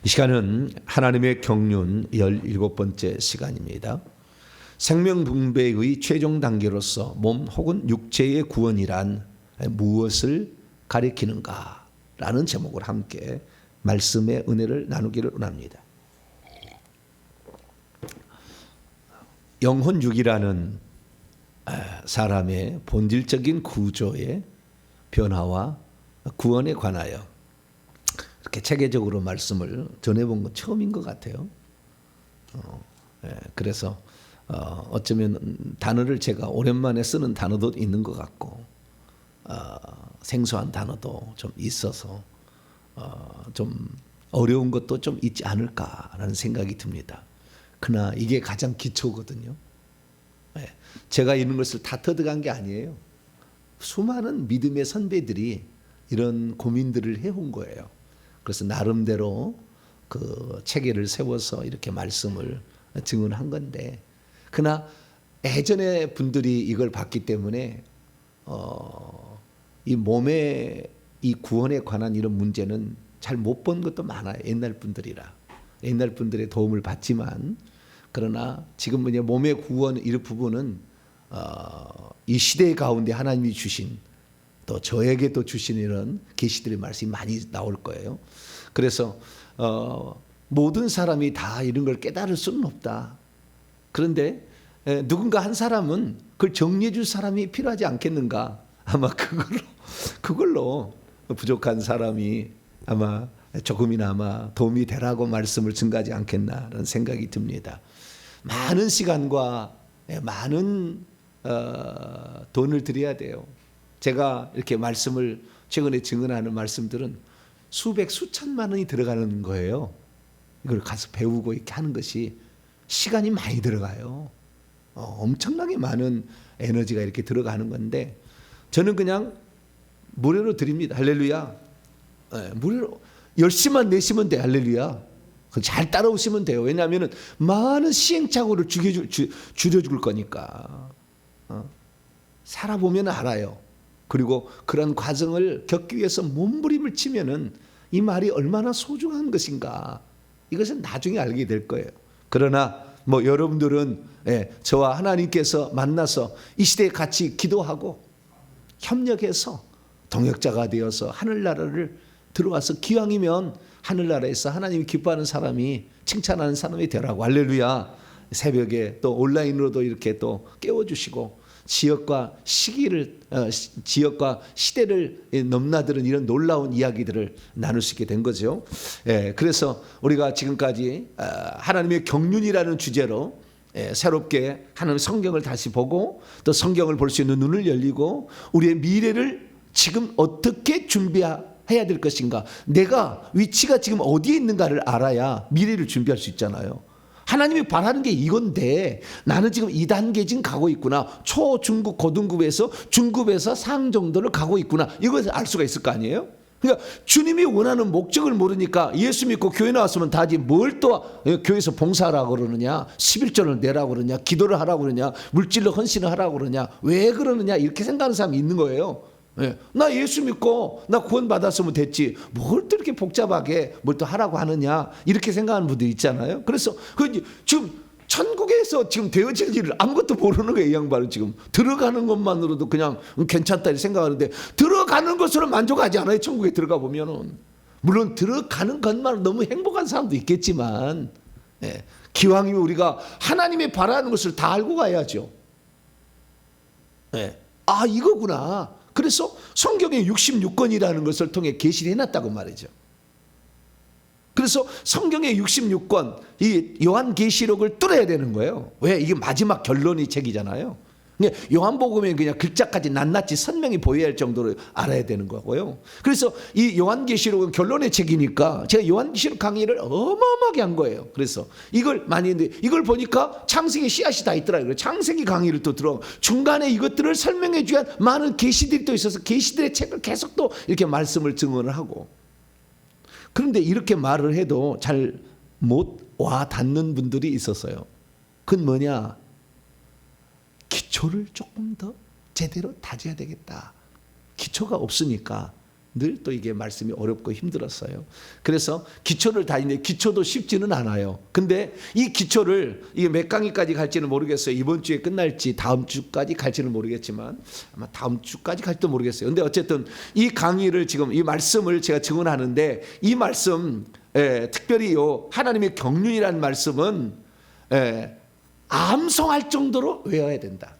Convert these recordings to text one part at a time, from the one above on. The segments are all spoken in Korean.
이 시간은 하나님의 경륜 17번째 시간입니다. 생명분배의 최종 단계로서 몸 혹은 육체의 구원이란 무엇을 가리키는가 라는 제목을 함께 말씀의 은혜를 나누기를 원합니다. 영혼육이라는 사람의 본질적인 구조의 변화와 구원에 관하여 이렇게 체계적으로 말씀을 전해본 건 처음인 것 같아요. 그래서 어쩌면 단어를 제가 오랜만에 쓰는 단어도 있는 것 같고 생소한 단어도 좀 있어서 좀 어려운 것도 좀 있지 않을까라는 생각이 듭니다. 그러나 이게 가장 기초거든요. 제가 이런 것을 다 터득한 게 아니에요. 수많은 믿음의 선배들이 이런 고민들을 해온 거예요. 그래서 나름대로 그 체계를 세워서 이렇게 말씀을 증언한 건데, 그러나 예전에 분들이 이걸 봤기 때문에 이 몸의 이 구원에 관한 이런 문제는 잘 못 본 것도 많아요. 옛날 분들이라. 옛날 분들의 도움을 받지만, 그러나 지금 이제 몸의 구원 이 부분은 이 시대 가운데 하나님이 주신, 또 저에게 또 주신 이런 계시들의 말씀이 많이 나올 거예요. 그래서 모든 사람이 다 이런 걸 깨달을 수는 없다. 그런데 누군가 한 사람은 그걸 정리해 줄 사람이 필요하지 않겠는가. 아마 그걸로 부족한 사람이 아마 조금이나마 도움이 되라고 말씀을 증가하지 않겠나라는 생각이 듭니다. 많은 시간과 많은 돈을 들여야 돼요. 제가 이렇게 말씀을 최근에 증언하는 말씀들은 수백 수천만 원이 들어가는 거예요. 이걸 가서 배우고 이렇게 하는 것이 시간이 많이 들어가요. 엄청나게 많은 에너지가 이렇게 들어가는 건데, 저는 그냥 무료로 드립니다. 할렐루야. 무료로 열심만 내시면 돼. 할렐루야. 잘 따라오시면 돼요. 왜냐하면 많은 시행착오를 줄여줄 거니까. 살아보면 알아요. 그리고 그런 과정을 겪기 위해서 몸부림을 치면은 이 말이 얼마나 소중한 것인가, 이것은 나중에 알게 될 거예요. 그러나 여러분들은 저와 하나님께서 만나서 이 시대에 같이 기도하고 협력해서 동역자가 되어서 하늘나라를 들어와서 기왕이면 하늘나라에서 하나님이 기뻐하는 사람이, 칭찬하는 사람이 되라고. 할렐루야. 새벽에 또 온라인으로도 이렇게 또 깨워주시고 지역과 시대를 넘나드는 이런 놀라운 이야기들을 나눌 수 있게 된 거죠. 그래서 우리가 지금까지 하나님의 경륜이라는 주제로 새롭게 하나님 성경을 다시 보고, 또 성경을 볼 수 있는 눈을 열리고, 우리의 미래를 지금 어떻게 준비해야 될 것인가, 내가 위치가 지금 어디에 있는가를 알아야 미래를 준비할 수 있잖아요. 하나님이 바라는 게 이건데 나는 지금 2단계 지금 가고 있구나. 초, 중급, 고등급에서 중급에서 상 정도를 가고 있구나. 이것을 알 수가 있을 거 아니에요? 그러니까 주님이 원하는 목적을 모르니까 예수 믿고 교회 나왔으면 다지 뭘 또 교회에서 봉사하라고 그러느냐, 11조를 내라고 그러냐, 기도를 하라고 그러냐, 물질로 헌신을 하라고 그러냐, 왜 그러느냐, 이렇게 생각하는 사람이 있는 거예요. 나 예수 믿고 나 구원 받았으면 됐지, 뭘 또 이렇게 복잡하게 뭘 또 하라고 하느냐, 이렇게 생각하는 분들이 있잖아요. 그래서 지금 천국에서 지금 되어질 일을 아무것도 모르는 거예요. 이 양반은 지금 들어가는 것만으로도 그냥 괜찮다 이렇게 생각하는데, 들어가는 것으로 만족하지 않아요. 천국에 들어가 보면은. 물론 들어가는 것만 너무 행복한 사람도 있겠지만, 기왕이면 우리가 하나님이 바라는 것을 다 알고 가야죠. 아, 이거구나. 그래서 성경에 66권이라는 것을 통해 계시를 해놨다고 말이죠. 그래서 성경의 66권, 이 요한계시록을 뚫어야 되는 거예요. 왜? 이게 마지막 결론이 책이잖아요. 요한복음에 그냥 글자까지 낱낱이 선명히 보여야 할 정도로 알아야 되는 거고요. 그래서 이 요한계시록은 결론의 책이니까 제가 요한계시록 강의를 어마어마하게 한 거예요. 그래서 이걸 많이 했는데, 이걸 보니까 창세기 씨앗이 다 있더라고요. 창세기 강의를 또 들어가고 중간에 이것들을 설명해 줘야 많은 계시들이 또 있어서 계시들의 책을 계속 또 이렇게 말씀을 증언을 하고. 그런데 이렇게 말을 해도 잘 못 와 닿는 분들이 있었어요. 그건 뭐냐? 기초를 조금 더 제대로 다져야 되겠다. 기초가 없으니까 늘 또 이게 말씀이 어렵고 힘들었어요. 그래서 기초를 다니는데 기초도 쉽지는 않아요. 근데 이 기초를 이게 몇 강의까지 갈지는 모르겠어요. 이번 주에 끝날지 다음 주까지 갈지는 모르겠지만 아마 다음 주까지 갈지도 모르겠어요. 근데 어쨌든 이 강의를 지금 이 말씀을 제가 증언하는데 이 말씀 특별히 요 하나님의 경륜이라는 말씀은 암송할 정도로 외워야 된다.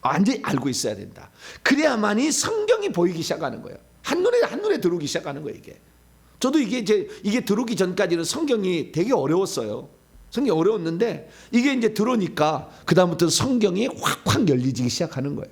완전히 알고 있어야 된다. 그래야만이 성경이 보이기 시작하는 거예요. 한눈에 들어오기 시작하는 거예요, 이게. 저도 이게 들어오기 전까지는 성경이 되게 어려웠어요. 성경이 어려웠는데 이게 이제 들어오니까 그다음부터 성경이 확 열리기 시작하는 거예요.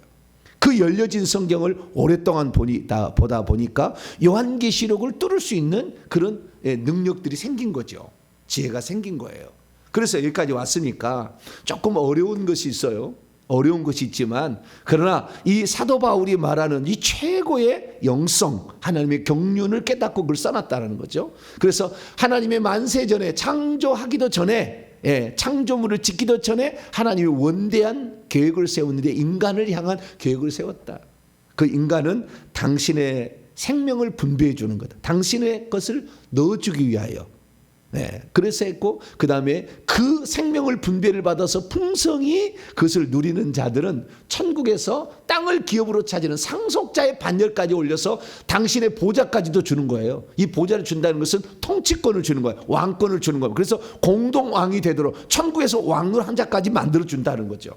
그 열려진 성경을 오랫동안 보다 보니까 요한계시록을 뚫을 수 있는 그런 능력들이 생긴 거죠. 지혜가 생긴 거예요. 그래서 여기까지 왔으니까 조금 어려운 것이 있어요. 어려운 것이 있지만 그러나 이 사도 바울이 말하는 이 최고의 영성 하나님의 경륜을 깨닫고 그걸 써놨다는 거죠. 그래서 하나님의 만세 전에 창조하기도 전에 창조물을 짓기도 전에 하나님이 원대한 계획을 세웠는데 인간을 향한 계획을 세웠다. 그 인간은 당신의 생명을 분배해 주는 거다. 당신의 것을 넣어주기 위하여. 그래서 했고 그 다음에 그 생명을 분배를 받아서 풍성히 그것을 누리는 자들은 천국에서 땅을 기업으로 차지는 상속자의 반열까지 올려서 당신의 보좌까지도 주는 거예요. 이 보좌를 준다는 것은 통치권을 주는 거예요. 왕권을 주는 거예요. 그래서 공동왕이 되도록 천국에서 왕을 한 자까지 만들어 준다는 거죠.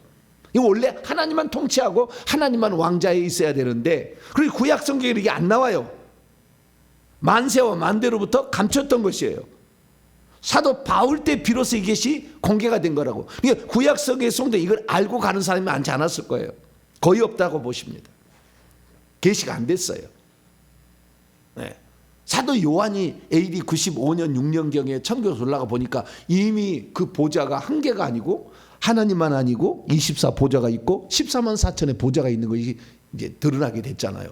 이거 원래 하나님만 통치하고 하나님만 왕자에 있어야 되는데 그리고 구약 성경에 이게 안 나와요. 만세와 만대로부터 감췄던 것이에요. 사도 바울 때 비로소 이것이 공개가 된 거라고. 그러니까 구약 성경의 성도 이걸 알고 가는 사람이 많지 않았을 거예요. 거의 없다고 보십니다. 계시가 안 됐어요. 사도 요한이 AD 95년 6년경에 천국에서 올라가 보니까 이미 그 보좌가 한 개가 아니고 하나님만 아니고 24 보좌가 있고 14만 4천의 보좌가 있는 것이 이제 드러나게 됐잖아요.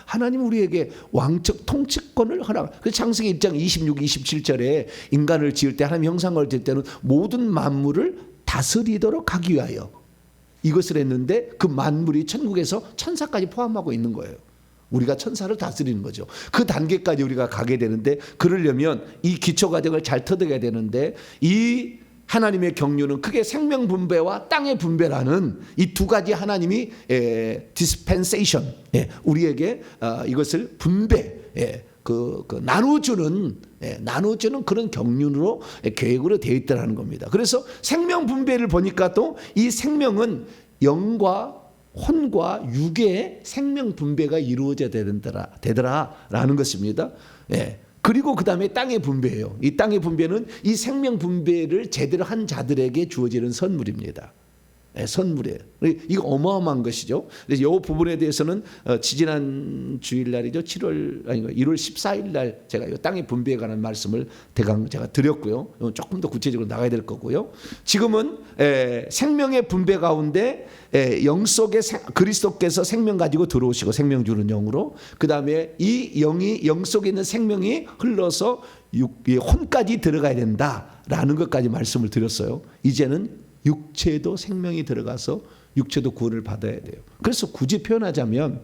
하나님 우리에게 왕적 통치권을 허락. 그 창세기 1장 26, 27절에 인간을 지을 때 하나님 형상을 지을 때는 모든 만물을 다스리도록 하기 위하여 이것을 했는데 그 만물이 천국에서 천사까지 포함하고 있는 거예요. 우리가 천사를 다스리는 거죠. 그 단계까지 우리가 가게 되는데 그러려면 이 기초 과정을 잘 터득해야 되는데 이 하나님의 경륜은 크게 생명 분배와 땅의 분배라는 이 두 가지 하나님이 디스펜세이션 우리에게 이것을 분배 나눠주는 그런 경륜으로 계획으로 되어 있다는 겁니다. 그래서 생명 분배를 보니까 또 이 생명은 영과 혼과 육의 생명 분배가 이루어져야 되더라라는 것입니다. 그리고 그 다음에 땅의 분배예요. 이 땅의 분배는 이 생명 분배를 제대로 한 자들에게 주어지는 선물입니다. 선물이에요. 이거 어마어마한 것이죠. 그래서 이 부분에 대해서는 지지난 주일날이죠. 1월 14일 날 제가 이 땅의 분배에 관한 말씀을 대강 제가 드렸고요. 조금 더 구체적으로 나가야 될 거고요. 지금은 생명의 분배 가운데 영 속에 그리스도께서 생명 가지고 들어오시고 생명 주는 영으로 그 다음에 이 영이 영 속에 있는 생명이 흘러서 혼까지 들어가야 된다라는 것까지 말씀을 드렸어요. 이제는 육체도 생명이 들어가서 육체도 구원을 받아야 돼요. 그래서 굳이 표현하자면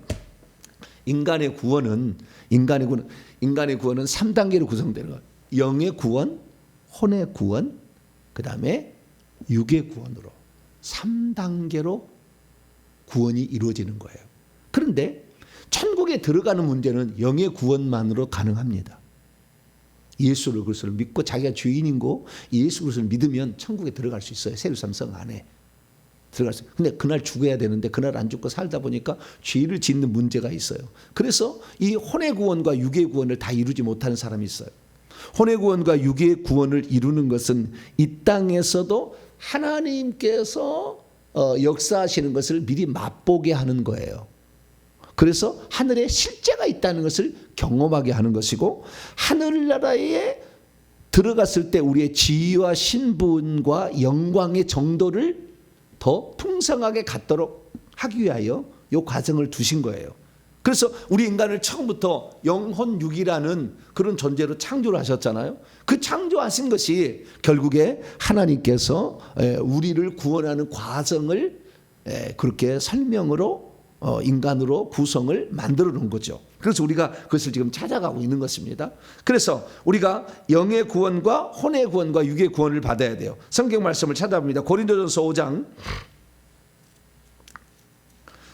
인간의 구원은 3단계로 구성되는 거예요. 영의 구원, 혼의 구원, 그 다음에 육의 구원으로 3단계로 구원이 이루어지는 거예요. 그런데 천국에 들어가는 문제는 영의 구원만으로 가능합니다. 예수를 그것을 믿고 자기가 주인이고 예수 그것을 믿으면 천국에 들어갈 수 있어요. 세루살렘 성 안에 들어갈 수 있어요. 근데 그날 죽어야 되는데 그날 안 죽고 살다 보니까 죄를 짓는 문제가 있어요. 그래서 이 혼의 구원과 육의 구원을 다 이루지 못하는 사람이 있어요. 혼의 구원과 육의 구원을 이루는 것은 이 땅에서도 하나님께서 역사하시는 것을 미리 맛보게 하는 거예요. 그래서 하늘에 실제가 있다는 것을 경험하게 하는 것이고 하늘나라에 들어갔을 때 우리의 지위와 신분과 영광의 정도를 더 풍성하게 갖도록 하기 위하여 이 과정을 두신 거예요. 그래서 우리 인간을 처음부터 영혼육이라는 그런 존재로 창조를 하셨잖아요. 그 창조하신 것이 결국에 하나님께서 우리를 구원하는 과정을 그렇게 설명으로 인간으로 구성을 만들어 놓은 거죠. 그래서 우리가 그것을 지금 찾아가고 있는 것입니다. 그래서 우리가 영의 구원과 혼의 구원과 육의 구원을 받아야 돼요. 성경 말씀을 찾아봅니다. 고린도전서 5장.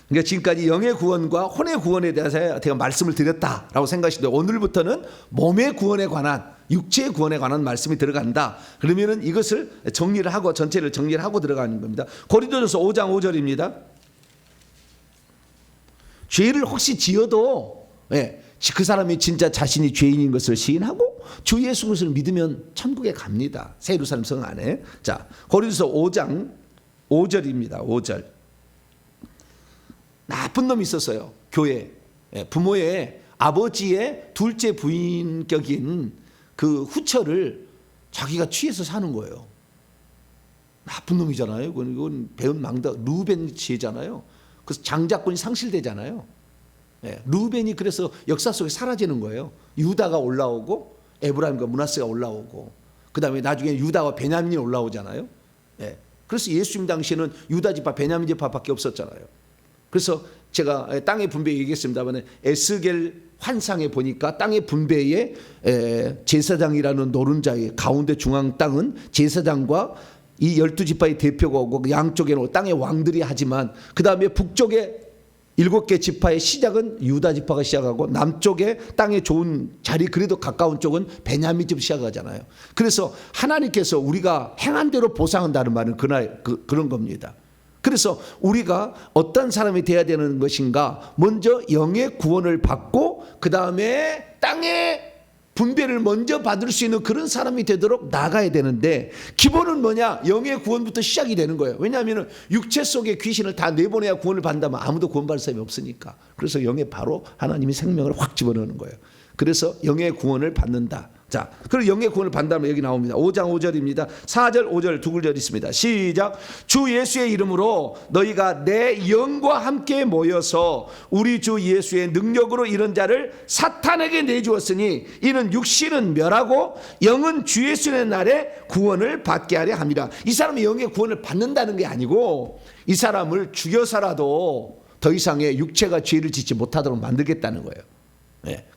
그러니까 지금까지 영의 구원과 혼의 구원에 대해서 제가 말씀을 드렸다라고 생각하시는데, 오늘부터는 몸의 구원에 관한, 육체의 구원에 관한 말씀이 들어간다. 그러면은 이것을 정리를 하고, 전체를 정리를 하고 들어가는 겁니다. 고린도전서 5장 5절입니다. 죄를 혹시 지어도 그 사람이 진짜 자신이 죄인인 것을 시인하고 주 예수 그리스도를 믿으면 천국에 갑니다. 새 예루살렘 성 안에. 자, 고린도서 5장 5절입니다. 5절. 나쁜 놈이 있었어요. 교회. 부모의 아버지의 둘째 부인격인 그 후처를 자기가 취해서 사는 거예요. 나쁜 놈이잖아요. 그건 배은 망다. 루벤 지혜잖아요. 그래서 장자권이 상실되잖아요. 루벤이 그래서 역사 속에 사라지는 거예요. 유다가 올라오고 에브라임과 므낫세가 올라오고, 그 다음에 나중에 유다와 베냐민이 올라오잖아요. 그래서 예수님 당시에는 유다 지파, 베냐민 지파밖에 없었잖아요. 그래서 제가 땅의 분배 얘기했습니다만, 에스겔 환상에 보니까 땅의 분배에 제사장이라는 노른자의 가운데 중앙 땅은 제사장과 이 12지파의 대표가 오고, 양쪽에는 땅의 왕들이 하지만, 그 다음에 북쪽에 7개 지파의 시작은 유다 지파가 시작하고, 남쪽에 땅에 좋은 자리 그래도 가까운 쪽은 베냐민 집 시작하잖아요. 그래서 하나님께서 우리가 행한 대로 보상한다는 말은 그런 겁니다. 그래서 우리가 어떤 사람이 되어야 되는 것인가, 먼저 영의 구원을 받고 그 다음에 땅의 분배를 먼저 받을 수 있는 그런 사람이 되도록 나가야 되는데, 기본은 뭐냐? 영의 구원부터 시작이 되는 거예요. 왜냐하면 육체 속에 귀신을 다 내보내야 구원을 받는다면 아무도 구원받을 사람이 없으니까. 그래서 영에 바로 하나님이 생명을 확 집어넣는 거예요. 그래서 영의 구원을 받는다. 자, 그리고 영의 구원을 받는다면 여기 나옵니다. 5장 5절입니다. 4절 5절 두 구절 있습니다. 시작. 주 예수의 이름으로 너희가 내 영과 함께 모여서 우리 주 예수의 능력으로 이런 자를 사탄에게 내주었으니 이는 육신은 멸하고 영은 주 예수의 날에 구원을 받게 하려 합니다. 이 사람이 영의 구원을 받는다는 게 아니고, 이 사람을 죽여서라도 더 이상의 육체가 죄를 짓지 못하도록 만들겠다는 거예요.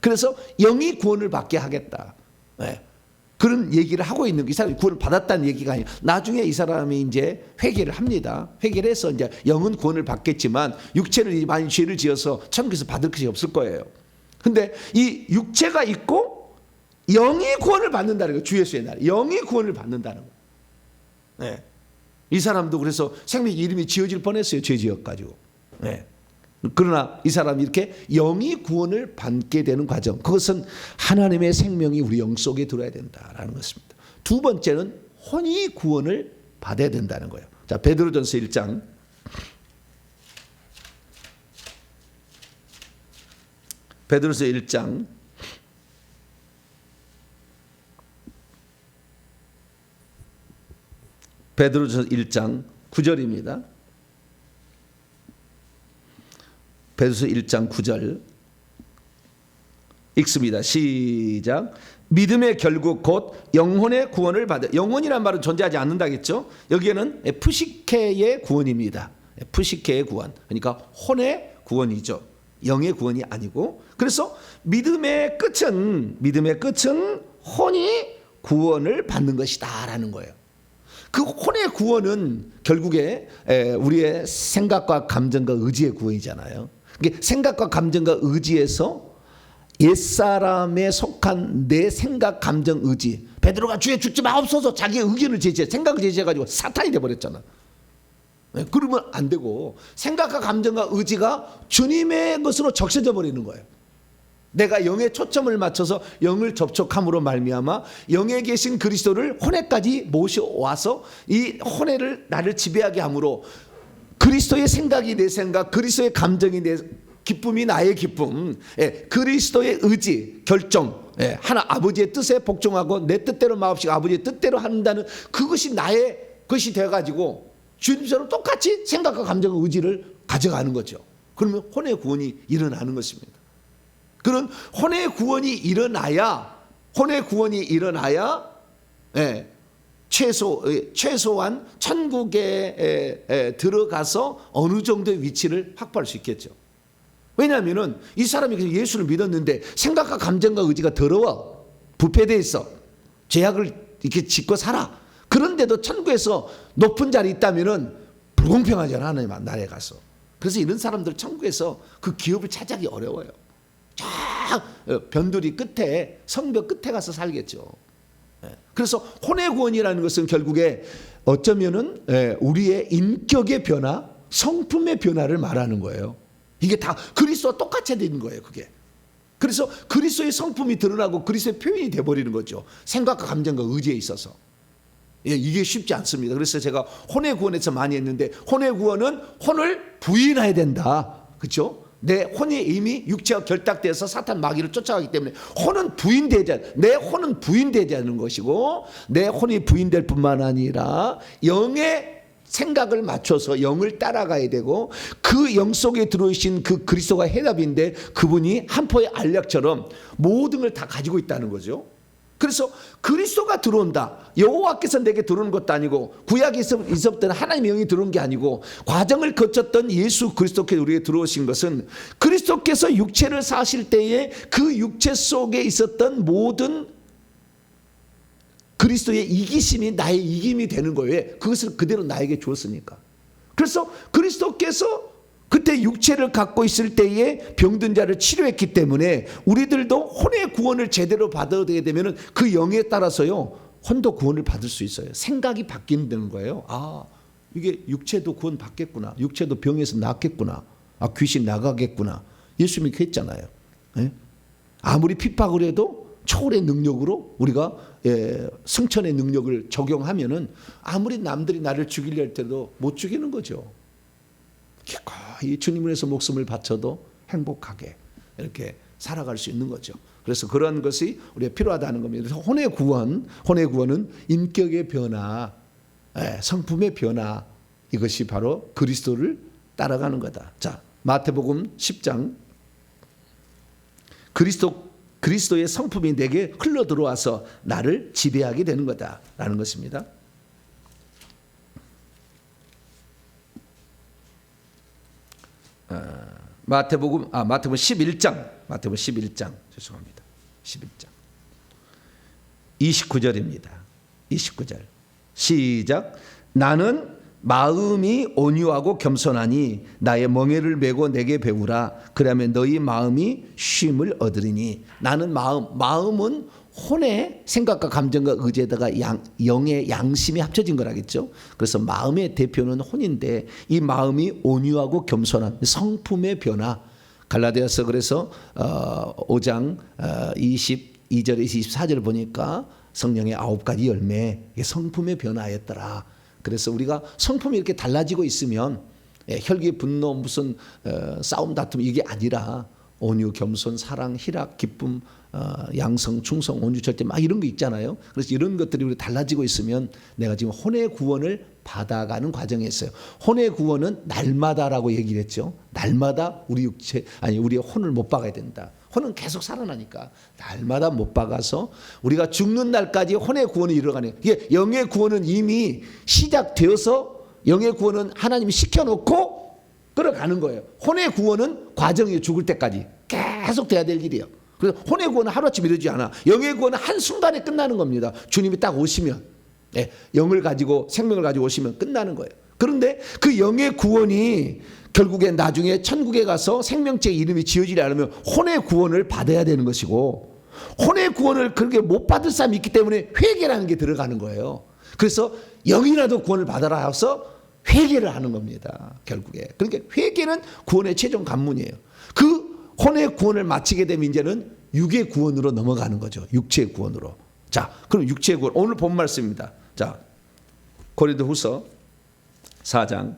그래서 영이 구원을 받게 하겠다. 그런 얘기를 하고 있는 게, 이 사람이 구원을 받았다는 얘기가 아니에요. 나중에 이 사람이 이제 회개를 합니다. 회개를 해서 이제 영은 구원을 받겠지만 육체를 많이 죄를 지어서 천국에서 받을 것이 없을 거예요. 근데 이 육체가 있고 영이 구원을 받는다는 거예요. 주 예수의 날 영이 구원을 받는다는 거예요. 이 사람도 그래서 생명 이름이 지어질 뻔했어요. 죄 지어가지고. 그러나 이 사람이 이렇게 영이 구원을 받게 되는 과정, 그것은 하나님의 생명이 우리 영 속에 들어야 된다라는 것입니다. 두 번째는 혼이 구원을 받아야 된다는 거예요. 자, 베드로전서 1장. 베드로전서 1장. 베드로전서 1장 9절입니다. 베드로전서 1장 9절 읽습니다. 시작. 믿음의 결국 곧 영혼의 구원을 받아. 영혼이란 말은 존재하지 않는다겠죠. 여기에는 푸시케의 구원입니다. 푸시케의 구원, 그러니까 혼의 구원이죠. 영의 구원이 아니고. 그래서 믿음의 끝은 혼이 구원을 받는 것이다라는 거예요. 그 혼의 구원은 결국에 우리의 생각과 감정과 의지의 구원이잖아요. 생각과 감정과 의지에서 옛사람에 속한 내 생각, 감정, 의지. 베드로가 주에 죽지 마옵소서 자기의 의견을 제시해, 생각을 제시해가지고 사탄이 돼버렸잖아. 그러면 안 되고, 생각과 감정과 의지가 주님의 것으로 적셔져 버리는 거예요. 내가 영에 초점을 맞춰서 영을 접촉함으로 말미암아 영에 계신 그리스도를 혼에까지 모셔와서 이 혼에를 나를 지배하게 함으로, 그리스도의 생각이 내 생각, 그리스도의 감정이 내 기쁨이 나의 기쁨, 그리스도의 의지, 결정, 하나 아버지의 뜻에 복종하고 내 뜻대로 마옵시고 아버지의 뜻대로 한다는 그것이 나의 것이 되어가지고 주님처럼 똑같이 생각과 감정과 의지를 가져가는 거죠. 그러면 혼의 구원이 일어나는 것입니다. 그런 혼의 구원이 일어나야 최소한 천국에 들어가서 어느 정도의 위치를 확보할 수 있겠죠. 왜냐하면 이 사람이 예수를 믿었는데 생각과 감정과 의지가 더러워, 부패되어 있어, 죄악을 이렇게 짓고 살아. 그런데도 천국에서 높은 자리에 있다면 불공평하잖아, 하나님 나라에 가서. 그래서 이런 사람들 천국에서 그 기업을 차지하기 어려워요. 저 변두리 끝에, 성벽 끝에 가서 살겠죠. 그래서 혼의 구원이라는 것은 결국에 어쩌면은 우리의 인격의 변화, 성품의 변화를 말하는 거예요. 이게 다 그리스도와 똑같이 되는 거예요, 그게. 그래서 그리스도의 성품이 드러나고 그리스도의 표현이 돼버리는 거죠. 생각과 감정과 의지에 있어서. 이게 쉽지 않습니다. 그래서 제가 혼의 구원에서 많이 했는데, 혼의 구원은 혼을 부인해야 된다. 그렇죠? 내 혼이 이미 육체와 결탁돼서 사탄 마귀를 쫓아가기 때문에 내 혼은 부인되지 않는 것이고, 내 혼이 부인될 뿐만 아니라 영의 생각을 맞춰서 영을 따라가야 되고, 그 영 속에 들어오신 그 그리스도가 해답인데 그분이 한 포의 알약처럼 모든 걸 다 가지고 있다는 거죠. 그래서 그리스도가 들어온다. 여호와께서 내게 들어오는 것도 아니고, 구약에 있었던 하나님의 영이 들어온 게 아니고, 과정을 거쳤던 예수 그리스도께서 우리에게 들어오신 것은, 그리스도께서 육체를 사실 때에 그 육체 속에 있었던 모든 그리스도의 이기심이 나의 이김이 되는 거예요. 그것을 그대로 나에게 주었으니까. 그래서 그리스도께서 그때 육체를 갖고 있을 때에 병든 자를 치료했기 때문에 우리들도 혼의 구원을 제대로 받아야 되면 그 영에 따라서요, 혼도 구원을 받을 수 있어요. 생각이 바뀌는 거예요. 아, 이게 육체도 구원 받겠구나. 육체도 병에서 낫겠구나. 아, 귀신 나가겠구나. 예수님이 그랬잖아요. 예? 아무리 핍박을 해도 초월의 능력으로 우리가 승천의 능력을 적용하면은 아무리 남들이 나를 죽이려 할 때도 못 죽이는 거죠. 기꺼이 주님을 위해서 목숨을 바쳐도 행복하게 이렇게 살아갈 수 있는 거죠. 그래서 그런 것이 우리가 필요하다는 겁니다. 그래서 혼의 구원은 인격의 변화, 성품의 변화, 이것이 바로 그리스도를 따라가는 거다. 자, 마태복음 10장, 그리스도의 성품이 내게 흘러 들어와서 나를 지배하게 되는 거다라는 것입니다. 마태복음 11장 죄송합니다. 11장 29절입니다. 29절 시작. 나는 마음이 온유하고 겸손하니 나의 멍에를 메고 내게 배우라. 그러면 너희 마음이 쉼을 얻으리니. 나는 마음은 혼의 생각과 감정과 의지에다가 영의 양심이 합쳐진 거라겠죠. 그래서 마음의 대표는 혼인데, 이 마음이 온유하고 겸손한 성품의 변화. 갈라디아서 그래서 5장 22절에서 24절을 보니까 성령의 9가지 열매, 성품의 변화였더라. 그래서 우리가 성품이 이렇게 달라지고 있으면 혈기, 분노, 무슨 싸움, 다툼 이게 아니라 온유, 겸손, 사랑, 희락, 기쁨, 양성, 충성, 온유, 절제 막 이런 거 있잖아요. 그래서 이런 것들이 우리 달라지고 있으면 내가 지금 혼의 구원을 받아가는 과정에 있어요. 혼의 구원은 날마다라고 얘기를 했죠. 날마다 우리의 혼을 못 박아야 된다. 혼은 계속 살아나니까 날마다 못 박아서 우리가 죽는 날까지 혼의 구원이 이루어가는, 이게 영의 구원은 이미 시작되어서 영의 구원은 하나님이 시켜놓고 끌어가는 거예요. 혼의 구원은 과정이에요. 죽을 때까지 계속 돼야 될 일이에요. 그래서 혼의 구원은 하루아침 이루어지지 않아. 영의 구원은 한순간에 끝나는 겁니다. 주님이 딱 오시면, 영을 가지고 생명을 가지고 오시면 끝나는 거예요. 그런데 그 영의 구원이 결국에 나중에 천국에 가서 생명체 이름이 지어지지 않으면 혼의 구원을 받아야 되는 것이고, 혼의 구원을 그렇게 못 받을 사람이 있기 때문에 회개라는 게 들어가는 거예요. 그래서 영이라도 구원을 받아라 해서 회개를 하는 겁니다. 결국에. 그러니까 회개는 구원의 최종 관문이에요. 그 혼의 구원을 마치게 되면 이제는 육의 구원으로 넘어가는 거죠. 육체의 구원으로. 자, 그럼 육체의 구원, 오늘 본 말씀입니다. 자, 고린도후서 4장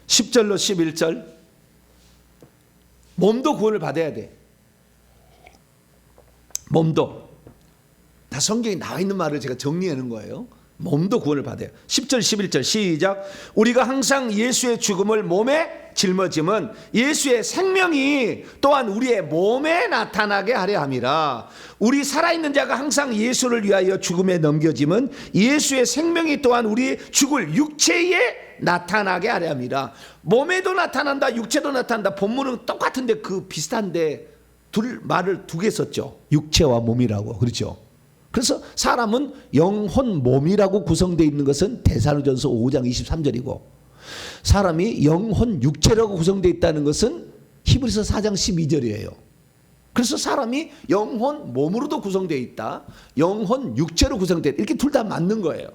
10절로 11절. 몸도 구원을 받아야 돼. 몸도. 다 성경에 나와 있는 말을 제가 정리하는 거예요. 몸도 구원을 받아요. 10절 11절 시작. 우리가 항상 예수의 죽음을 몸에 짊어짐은 예수의 생명이 또한 우리의 몸에 나타나게 하려 함이라. 우리 살아있는 자가 항상 예수를 위하여 죽음에 넘겨짐은 예수의 생명이 또한 우리 죽을 육체에 나타나게 하려 함이라. 몸에도 나타난다, 육체도 나타난다. 본문은 똑같은데 그 비슷한데 말을 두 개 썼죠. 육체와 몸이라고. 그렇죠. 그래서 사람은 영혼 몸이라고 구성되어 있는 것은 데살로니가전서 5장 23절이고, 사람이 영혼 육체라고 구성되어 있다는 것은 히브리서 4장 12절이에요. 그래서 사람이 영혼 몸으로도 구성되어 있다, 영혼 육체로 구성되어 있다, 이렇게 둘 다 맞는 거예요.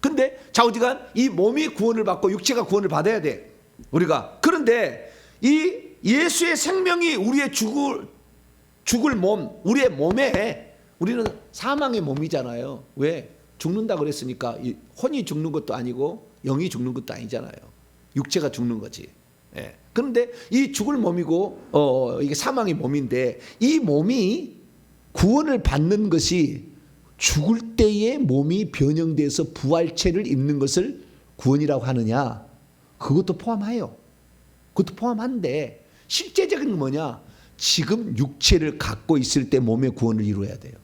근데 좌우지간 이 몸이 구원을 받고 육체가 구원을 받아야 돼, 우리가. 그런데 이 예수의 생명이 우리의 죽을 몸, 우리의 몸에, 우리는 사망의 몸이잖아요. 왜? 죽는다 그랬으니까 혼이 죽는 것도 아니고 영이 죽는 것도 아니잖아요. 육체가 죽는 거지. 예. 그런데 이 죽을 몸이고 이게 사망의 몸인데, 이 몸이 구원을 받는 것이 죽을 때에 몸이 변형돼서 부활체를 입는 것을 구원이라고 하느냐? 그것도 포함해요. 그것도 포함한데, 실제적인 건 뭐냐? 지금 육체를 갖고 있을 때 몸의 구원을 이루어야 돼요.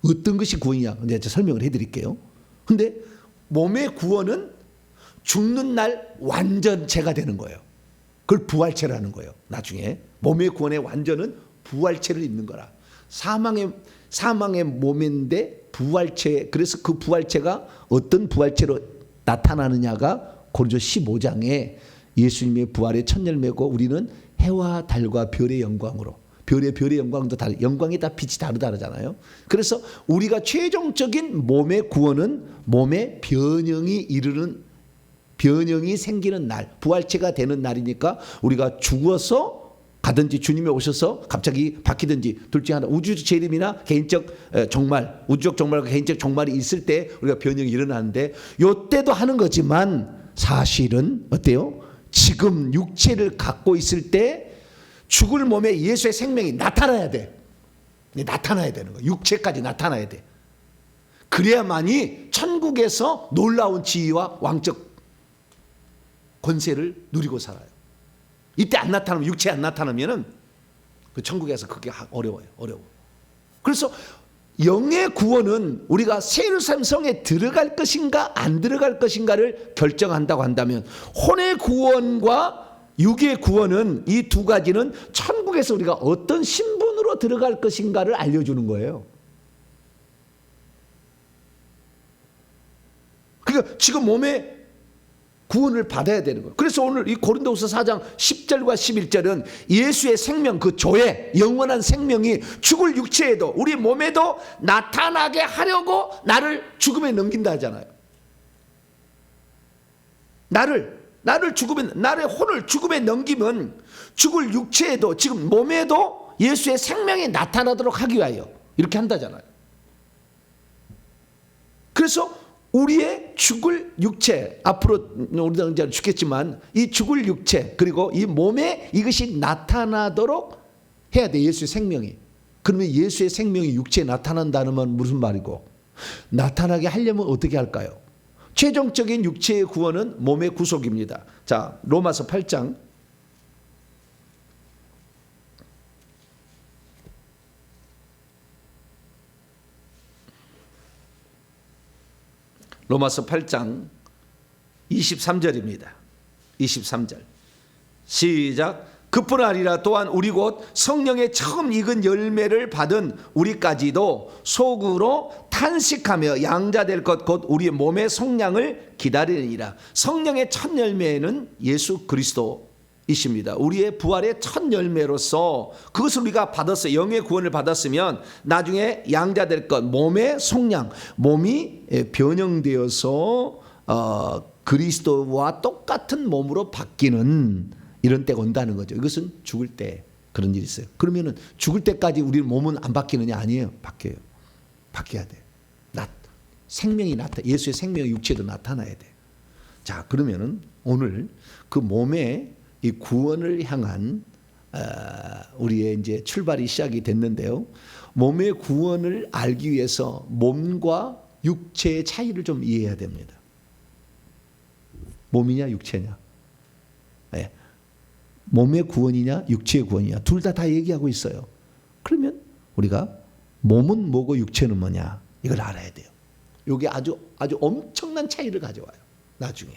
어떤 것이 구원이냐? 제가 설명을 해드릴게요. 근데 몸의 구원은 죽는 날 완전체가 되는 거예요. 그걸 부활체라는 거예요. 나중에 몸의 구원의 완전은 부활체를 입는 거라. 사망의 몸인데 부활체. 그래서 그 부활체가 어떤 부활체로 나타나느냐가 고린도 15장에 예수님의 부활의 첫 열매고, 우리는 해와 달과 별의 영광으로, 별의 영광도 영광이 다 빛이 다르잖아요. 그래서 우리가 최종적인 몸의 구원은 몸의 변형이 생기는 날, 부활체가 되는 날이니까, 우리가 죽어서 가든지 주님이 오셔서 갑자기 바뀌든지 둘 중에 하나, 우주적 재림이나 개인적 종말, 우주적 종말과 개인적 종말이 있을 때 우리가 변형이 일어나는데, 요때도 하는 거지만 사실은 어때요? 지금 육체를 갖고 있을 때 죽을 몸에 예수의 생명이 나타나야 돼. 나타나야 되는 거야. 육체까지 나타나야 돼. 그래야만이 천국에서 놀라운 지위와 왕적 권세를 누리고 살아요. 이때 안 나타나면, 육체 안 나타나면은 그 천국에서 그게 어려워요. 그래서 영의 구원은 우리가 새 예루살렘 성에 들어갈 것인가 안 들어갈 것인가를 결정한다고 한다면, 혼의 구원과 육의 구원은, 이 두 가지는 천국에서 우리가 어떤 신분으로 들어갈 것인가를 알려주는 거예요. 그러니까 지금 몸에 구원을 받아야 되는 거예요. 그래서 오늘 이 고린도후서 4장 10절과 11절은 예수의 생명, 그 조회, 영원한 생명이 죽을 육체에도, 우리 몸에도 나타나게 하려고 나를 죽음에 넘긴다 하잖아요. 나를 죽으면, 나의 혼을 죽음에 넘기면 죽을 육체에도, 지금 몸에도 예수의 생명이 나타나도록 하기 위하여 이렇게 한다잖아요. 그래서 우리의 죽을 육체, 앞으로 우리가 이제 죽겠지만 이 죽을 육체, 그리고 이 몸에 이것이 나타나도록 해야 돼, 예수의 생명이. 그러면 예수의 생명이 육체에 나타난다는 건 무슨 말이고, 나타나게 하려면 어떻게 할까요? 최종적인 육체의 구원은 몸의 구속입니다. 자, 로마서 8장 로마서 8장 23절입니다. 23절 시작. 그뿐 아니라 또한 우리 곧 성령의 처음 익은 열매를 받은 우리까지도 속으로 탄식하며 양자될 것 곧 우리의 몸의 속량을 기다리느니라. 성령의 첫 열매는 예수 그리스도이십니다. 우리의 부활의 첫 열매로서 그것을 우리가 받았어요. 영의 구원을 받았으면 나중에 양자될 것, 몸의 속량, 몸이 변형되어서 그리스도와 똑같은 몸으로 바뀌는 이런 때가 온다는 거죠. 이것은 죽을 때 그런 일이 있어요. 그러면은 죽을 때까지 우리 몸은 안 바뀌느냐? 아니에요. 바뀌어요. 바뀌어야 돼. 생명이 예수의 생명의 육체도 나타나야 돼. 자, 그러면은 오늘 그 몸의 이 구원을 향한 우리의 이제 출발이 시작이 됐는데요. 몸의 구원을 알기 위해서 몸과 육체의 차이를 좀 이해해야 됩니다. 몸이냐 육체냐? 예. 몸의 구원이냐 육체의 구원이냐 둘 다 얘기하고 있어요. 그러면 우리가 몸은 뭐고 육체는 뭐냐 이걸 알아야 돼요. 이게 아주 엄청난 차이를 가져와요. 나중에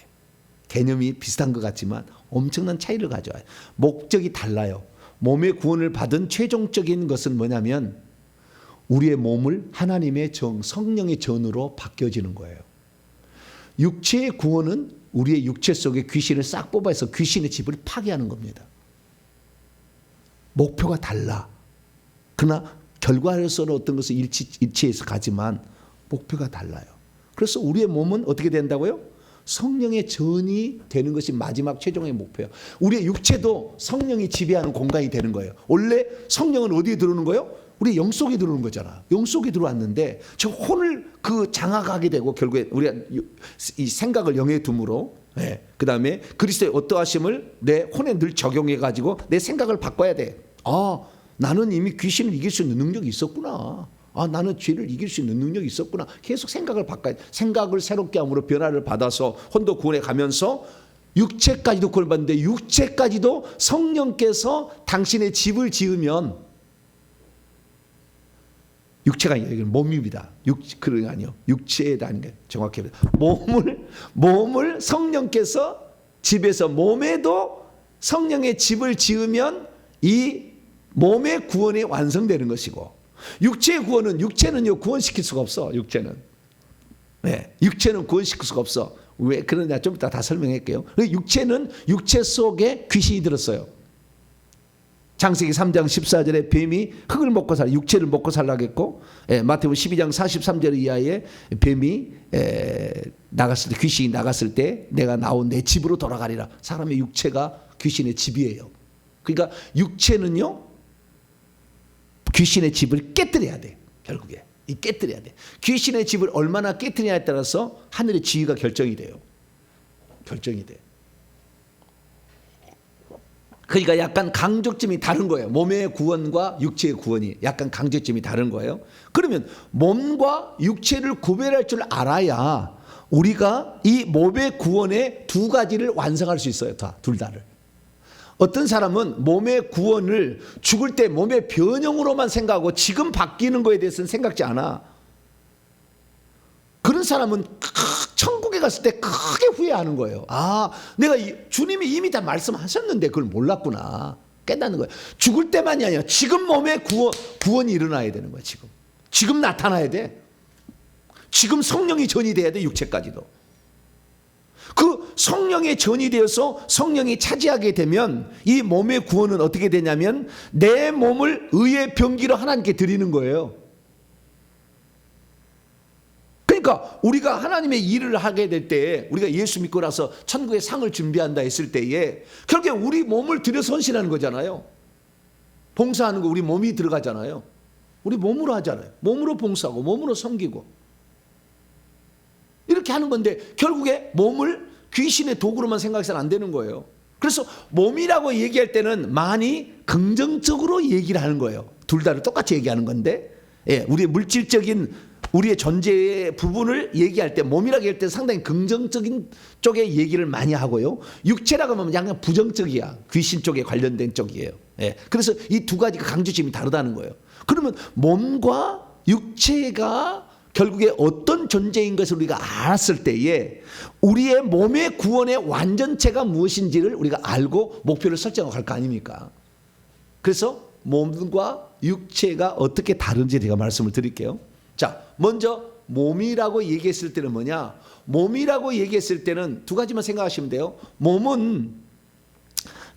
개념이 비슷한 것 같지만 엄청난 차이를 가져와요. 목적이 달라요. 몸의 구원을 받은 최종적인 것은 뭐냐면 우리의 몸을 하나님의 성령의 전으로 바뀌어지는 거예요. 육체의 구원은 우리의 육체 속에 귀신을 싹 뽑아서 귀신의 집을 파괴하는 겁니다. 목표가 달라. 그러나 결과로서는 어떤 것을 일치해서 가지만 목표가 달라요. 그래서 우리의 몸은 어떻게 된다고요? 성령의 전이 되는 것이 마지막 최종의 목표예요. 우리의 육체도 성령이 지배하는 공간이 되는 거예요. 원래 성령은 어디에 들어오는 거예요? 우리 영 속에 들어오는 거잖아. 영 속에 들어왔는데 저 혼을 장악하게 되고 결국에 우리가 이 생각을 영에 둠으로 그 다음에 그리스도의 어떠하심을 내 혼에 늘 적용해 가지고 내 생각을 바꿔야 돼. 나는 이미 귀신을 이길 수 있는 능력이 있었구나. 나는 죄를 이길 수 있는 능력이 있었구나. 계속 생각을 바꿔야 돼. 생각을 새롭게 함으로 변화를 받아서 혼도 구원에 가면서 육체까지도 구원을 받는데 육체까지도 성령께서 당신의 집을 지으면 육체가 아니라 몸입니다. 그런 게 아니요. 육체라는 게 정확히 몸을 성령께서 집에서 몸에도 성령의 집을 지으면 이 몸의 구원이 완성되는 것이고 육체의 구원은 육체는요 구원시킬 수가 없어. 육체는 육체는 구원시킬 수가 없어. 왜 그러냐 좀 이따 다 설명할게요. 육체는 육체 속에 귀신이 들었어요. 창세기 3장 14절에 뱀이 흙을 먹고 살라 육체를 먹고 살라겠고 마태복음 12장 43절 이하에 뱀이 나갔을 때 귀신이 나갔을 때 내가 나온 내 집으로 돌아가리라. 사람의 육체가 귀신의 집이에요. 그러니까 육체는요 귀신의 집을 깨뜨려야 돼. 결국에 깨뜨려야 돼. 귀신의 집을 얼마나 깨뜨리냐에 따라서 하늘의 지위가 결정이 돼요. 결정이 돼. 그러니까 약간 강조점이 다른 거예요. 몸의 구원과 육체의 구원이 약간 강조점이 다른 거예요. 그러면 몸과 육체를 구별할 줄 알아야 우리가 이 몸의 구원의 두 가지를 완성할 수 있어요. 둘 다를. 어떤 사람은 몸의 구원을 죽을 때 몸의 변형으로만 생각하고 지금 바뀌는 거에 대해서는 생각지 않아. 그런 사람은 천국에 갔을 때 크게 후회하는 거예요. 내가 주님이 이미 다 말씀하셨는데 그걸 몰랐구나. 깨닫는 거예요. 죽을 때만이 아니라 지금 몸에 구원이 일어나야 되는 거예요. 지금 나타나야 돼. 지금 성령이 전이 돼야 돼. 육체까지도. 그 성령의 전이 되어서 성령이 차지하게 되면 이 몸의 구원은 어떻게 되냐면 내 몸을 의의 병기로 하나님께 드리는 거예요. 그러니까 우리가 하나님의 일을 하게 될 때 우리가 예수 믿고 나서 천국의 상을 준비한다 했을 때에 결국에 우리 몸을 들여 헌신하는 거잖아요. 봉사하는 거 우리 몸이 들어가잖아요. 우리 몸으로 하잖아요. 몸으로 봉사하고 몸으로 섬기고 이렇게 하는 건데 결국에 몸을 귀신의 도구로만 생각해서는 안 되는 거예요. 그래서 몸이라고 얘기할 때는 많이 긍정적으로 얘기를 하는 거예요. 둘 다를 똑같이 얘기하는 건데 우리의 물질적인 우리의 존재의 부분을 얘기할 때 몸이라고 할 때 상당히 긍정적인 쪽의 얘기를 많이 하고요. 육체라고 하면 약간 부정적이야. 귀신 쪽에 관련된 쪽이에요. 그래서 이 두 가지가 강조점이 다르다는 거예요. 그러면 몸과 육체가 결국에 어떤 존재인 것을 우리가 알았을 때에 우리의 몸의 구원의 완전체가 무엇인지를 우리가 알고 목표를 설정하고 갈 거 아닙니까? 그래서 몸과 육체가 어떻게 다른지 제가 말씀을 드릴게요. 자, 먼저 몸이라고 얘기했을 때는 뭐냐? 몸이라고 얘기했을 때는 두 가지만 생각하시면 돼요. 몸은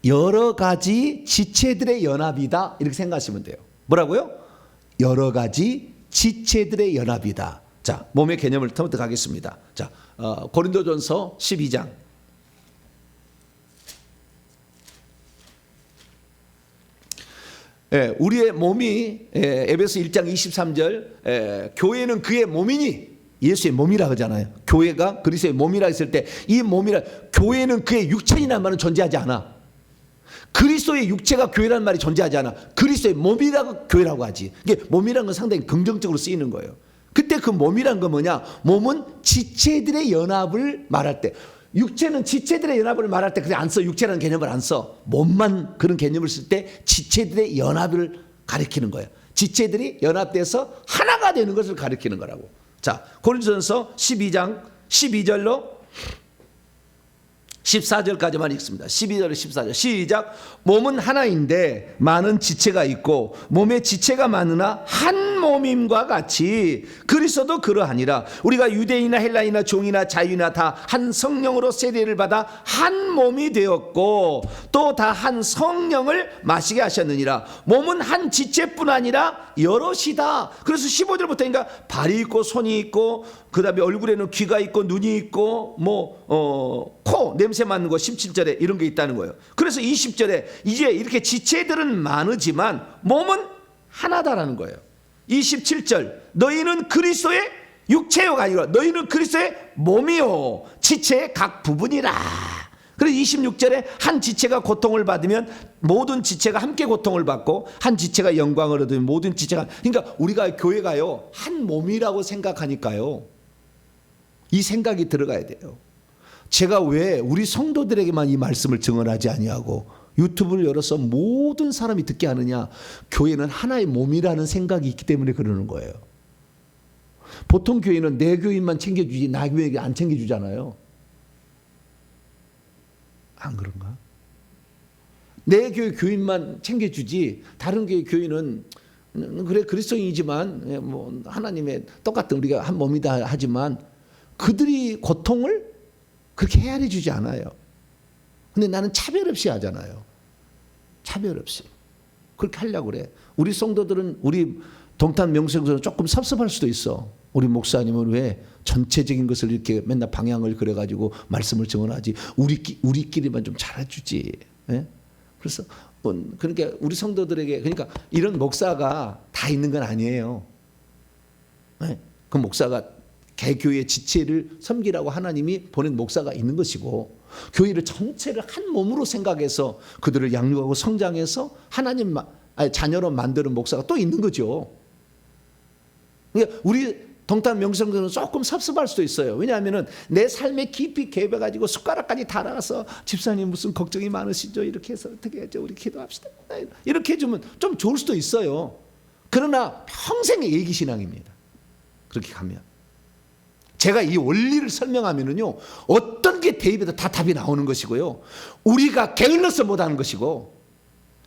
여러 가지 지체들의 연합이다. 이렇게 생각하시면 돼요. 뭐라고요? 여러 가지 지체들의 연합이다. 자, 몸의 개념을 처음부터 가겠습니다. 자, 고린도전서 12장. 우리의 몸이 에베소 1장 23절 교회는 그의 몸이니 예수의 몸이라 하잖아요. 교회가 그리스도의 몸이라 했을 때 이 몸이라 교회는 그의 육체이라는 말은 존재하지 않아. 그리스도의 육체가 교회라는 말이 존재하지 않아. 그리스도의 몸이라고 교회라고 하지. 이게 몸이라는 건 상당히 긍정적으로 쓰이는 거예요. 그때 그 몸이라는 건 뭐냐? 몸은 지체들의 연합을 말할 때 육체는 지체들의 연합을 말할 때 그래 안 써. 육체라는 개념을 안 써. 몸만 그런 개념을 쓸 때 지체들의 연합을 가리키는 거예요. 지체들이 연합돼서 하나가 되는 것을 가리키는 거라고. 자, 고린도전서 12장 12절로 14절까지만 읽습니다. 12절에 14절 시작. 몸은 하나인데 많은 지체가 있고 몸에 지체가 많으나 한 몸임과 같이 그리스도도 그러하니라. 우리가 유대인이나 헬라인이나 종이나 자유나 다 한 성령으로 세례를 받아 한 몸이 되었고 또 다 한 성령을 마시게 하셨느니라. 몸은 한 지체뿐 아니라 여럿이다. 그래서 15절부터 그러니까 발이 있고 손이 있고 그 다음에 얼굴에는 귀가 있고 눈이 있고 코 냄새 맡는 거 17절에 이런 게 있다는 거예요. 그래서 20절에 이제 이렇게 지체들은 많으지만 몸은 하나다라는 거예요. 27절 너희는 그리스도의 육체요가 아니라 너희는 그리스도의 몸이요 지체의 각 부분이라. 그래서 26절에 한 지체가 고통을 받으면 모든 지체가 함께 고통을 받고 한 지체가 영광을 얻으면 모든 지체가, 그러니까 우리가 교회가요 한 몸이라고 생각하니까요 이 생각이 들어가야 돼요. 제가 왜 우리 성도들에게만 이 말씀을 증언하지 아니하고 유튜브를 열어서 모든 사람이 듣게 하느냐? 교회는 하나의 몸이라는 생각이 있기 때문에 그러는 거예요. 보통 교회는 내 교인만 챙겨주지 나 교회에게 안 챙겨주잖아요. 안 그런가? 내 교회 교인만 챙겨주지 다른 교회 교인은 그래 그리스도인이지만 뭐 하나님의 똑같은 우리가 한 몸이다 하지만 그들이 고통을 그렇게 헤아려 주지 않아요. 근데 나는 차별 없이 하잖아요. 차별 없이. 그렇게 하려고 그래. 우리 성도들은 우리 동탄 명성에서 조금 섭섭할 수도 있어. 우리 목사님은 왜 전체적인 것을 이렇게 맨날 방향을 그려가지고 말씀을 증언하지 우리끼리만 좀 잘해주지. 예? 그래서 그러니까 우리 성도들에게 그러니까 이런 목사가 다 있는 건 아니에요. 예? 그 목사가 개교의 지체를 섬기라고 하나님이 보낸 목사가 있는 것이고 교회를 전체를 한 몸으로 생각해서 그들을 양육하고 성장해서 하나님 자녀로 만드는 목사가 또 있는 거죠. 그러니까 우리 동탄 명성들은 조금 섭섭할 수도 있어요. 왜냐하면 내 삶에 깊이 개입해가지고 숟가락까지 달아서 집사님 무슨 걱정이 많으시죠? 이렇게 해서 어떻게 하죠? 우리 기도합시다. 이렇게 해주면 좀 좋을 수도 있어요. 그러나 평생의 예기신앙입니다. 그렇게 가면. 제가 이 원리를 설명하면은요, 어떤 게 대입해도 다 답이 나오는 것이고요. 우리가 게을러서 못하는 것이고,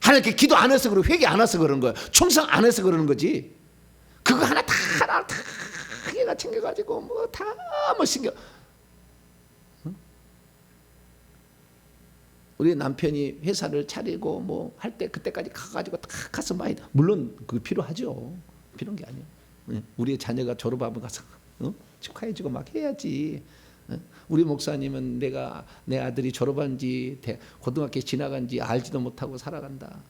하나님께 기도 안 해서 그러고, 회개 안 해서 그러는 거예요. 충성 안 해서 그러는 거지. 그거 하나 다 얘가 챙겨가지고, 뭐 신경. 응? 우리 남편이 회사를 차리고, 뭐 할 때, 그때까지 가가지고 다 가서 많이, 물론 그거 필요하죠. 필요한 게 아니에요. 우리의 자녀가 졸업하면 가서, 축하해주고 막 해야지. 우리 목사님은 내 아들이 졸업한 지 고등학교 지나간 지 알지도 못하고 살아간다.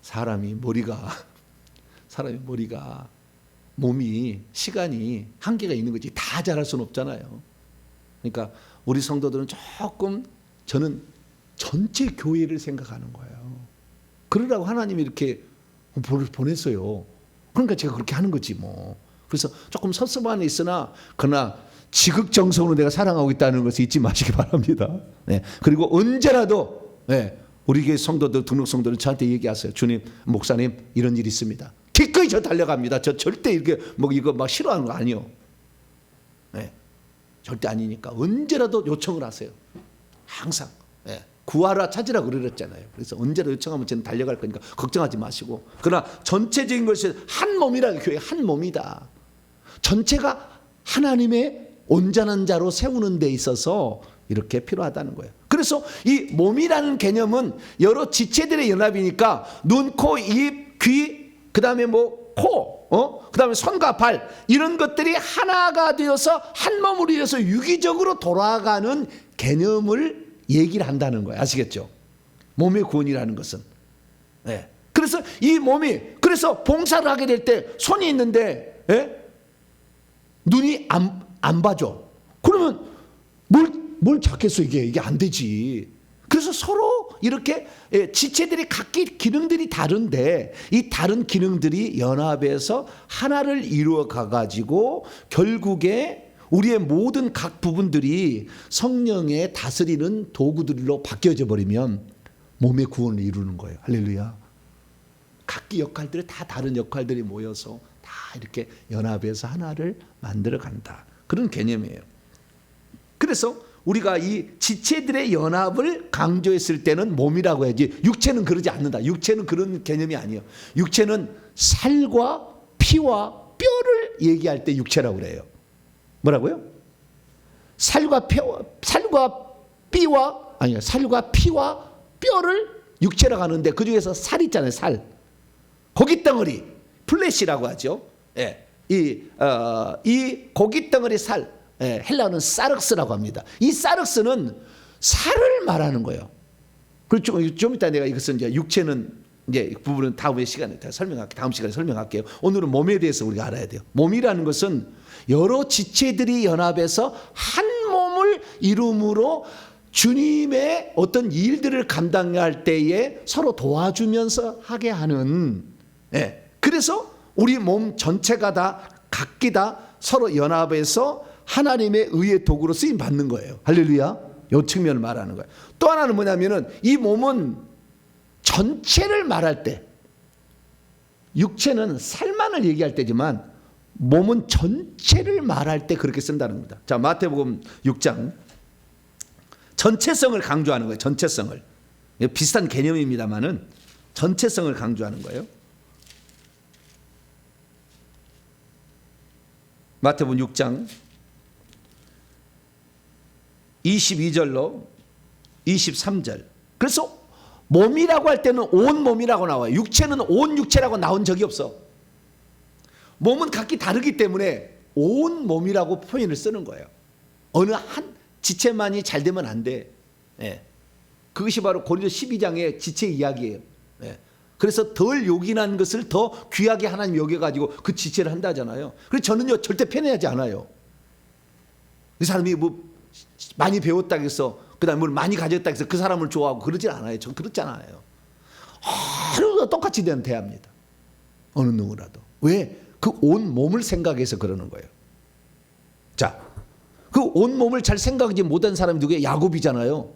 사람이 머리가 몸이 시간이 한계가 있는 거지 다 잘할 수는 없잖아요. 그러니까 우리 성도들은 조금 저는 전체 교회를 생각하는 거예요. 그러라고 하나님이 이렇게 보냈어요. 그러니까 제가 그렇게 하는 거지 뭐. 그래서 조금 섭섭한 게 있으나 그러나 지극정성으로 내가 사랑하고 있다는 것을 잊지 마시기 바랍니다. 네. 그리고 언제라도 우리 교회 성도들 등록 성도들 저한테 얘기하세요. 주님, 목사님 이런 일이 있습니다. 기꺼이 저 달려갑니다. 저 절대 이렇게 이거 막 싫어하는 거 아니요. 네. 절대 아니니까 언제라도 요청을 하세요. 항상. 구하라 찾으라 그랬잖아요. 그래서 언제라도 요청하면 저는 달려갈 거니까 걱정하지 마시고. 그러나 전체적인 것이 한 몸이라 교회 한 몸이다. 전체가 하나님의 온전한 자로 세우는 데 있어서 이렇게 필요하다는 거예요. 그래서 이 몸이라는 개념은 여러 지체들의 연합이니까 눈, 코, 입, 귀, 그 다음에 코, 그 다음에 손과 발 이런 것들이 하나가 되어서 한 몸으로 이어서 유기적으로 돌아가는 개념을 얘기를 한다는 거예요. 아시겠죠? 몸의 구원이라는 것은. 그래서 이 몸이 그래서 봉사를 하게 될 때 손이 있는데 눈이 안 봐줘. 그러면 뭘 찾겠어 이게 안 되지. 그래서 서로 이렇게 지체들이 각기 기능들이 다른데 이 다른 기능들이 연합해서 하나를 이루어 가가지고 결국에 우리의 모든 각 부분들이 성령의 다스리는 도구들로 바뀌어져 버리면 몸의 구원을 이루는 거예요. 할렐루야. 각기 역할들이 다 다른 역할들이 모여서 다 이렇게 연합해서 하나를 만들어 간다. 그런 개념이에요. 그래서 우리가 이 지체들의 연합을 강조했을 때는 몸이라고 해야지, 육체는 그러지 않는다. 육체는 그런 개념이 아니에요. 육체는 살과 피와 뼈를 얘기할 때 육체라고 그래요. 뭐라고요? 살과 피와 뼈를 육체라고 하는데 그 중에서 살 있잖아요. 살. 고기 덩어리, 플래시라고 하죠. 예. 이 고기 덩어리 살, 예. 헬라어는 사륵스라고 합니다. 이 사륵스는 살을 말하는 거예요. 그리고 좀 이따 내가 이것은 이제 육체는 이제 그 부분은 다음의 시간에 설명할게요. 다음 시간에 설명할게요. 오늘은 몸에 대해서 우리가 알아야 돼요. 몸이라는 것은 여러 지체들이 연합해서 한 몸을 이룸으로 주님의 어떤 일들을 감당할 때에 서로 도와주면서 하게 하는, 예. 그래서 우리 몸 전체가 다 각기 다 서로 연합해서 하나님의 의의 도구로 쓰임 받는 거예요. 할렐루야. 이 측면을 말하는 거예요. 또 하나는 뭐냐면은 이 몸은 전체를 말할 때, 육체는 살만을 얘기할 때지만 몸은 전체를 말할 때 그렇게 쓴다는 겁니다. 자, 마태복음 6장. 전체성을 강조하는 거예요. 전체성을. 비슷한 개념입니다만은 전체성을 강조하는 거예요. 마태복음 6장 22절로 23절. 그래서 몸이라고 할 때는 온 몸이라고 나와요. 육체는 온 육체라고 나온 적이 없어. 몸은 각기 다르기 때문에 온 몸이라고 표현을 쓰는 거예요. 어느 한 지체만이 잘 되면 안 돼. 예. 그것이 바로 고린도 12장의 지체 이야기예요. 예. 그래서 덜 요긴한 것을 더 귀하게 하나님 여겨가지고 그 지체를 한다잖아요. 그래서 저는요 절대 편애하지 않아요. 이 사람이 뭐 많이 배웠다 해서 그다음에 뭘 많이 가졌다 해서 그 사람을 좋아하고 그러진 않아요. 전 그렇잖아요. 하루도 똑같이 대합니다. 어느 누구라도. 왜? 그 온 몸을 생각해서 그러는 거예요. 자, 그 온 몸을 잘 생각하지 못한 사람이 누구예요? 야곱이잖아요.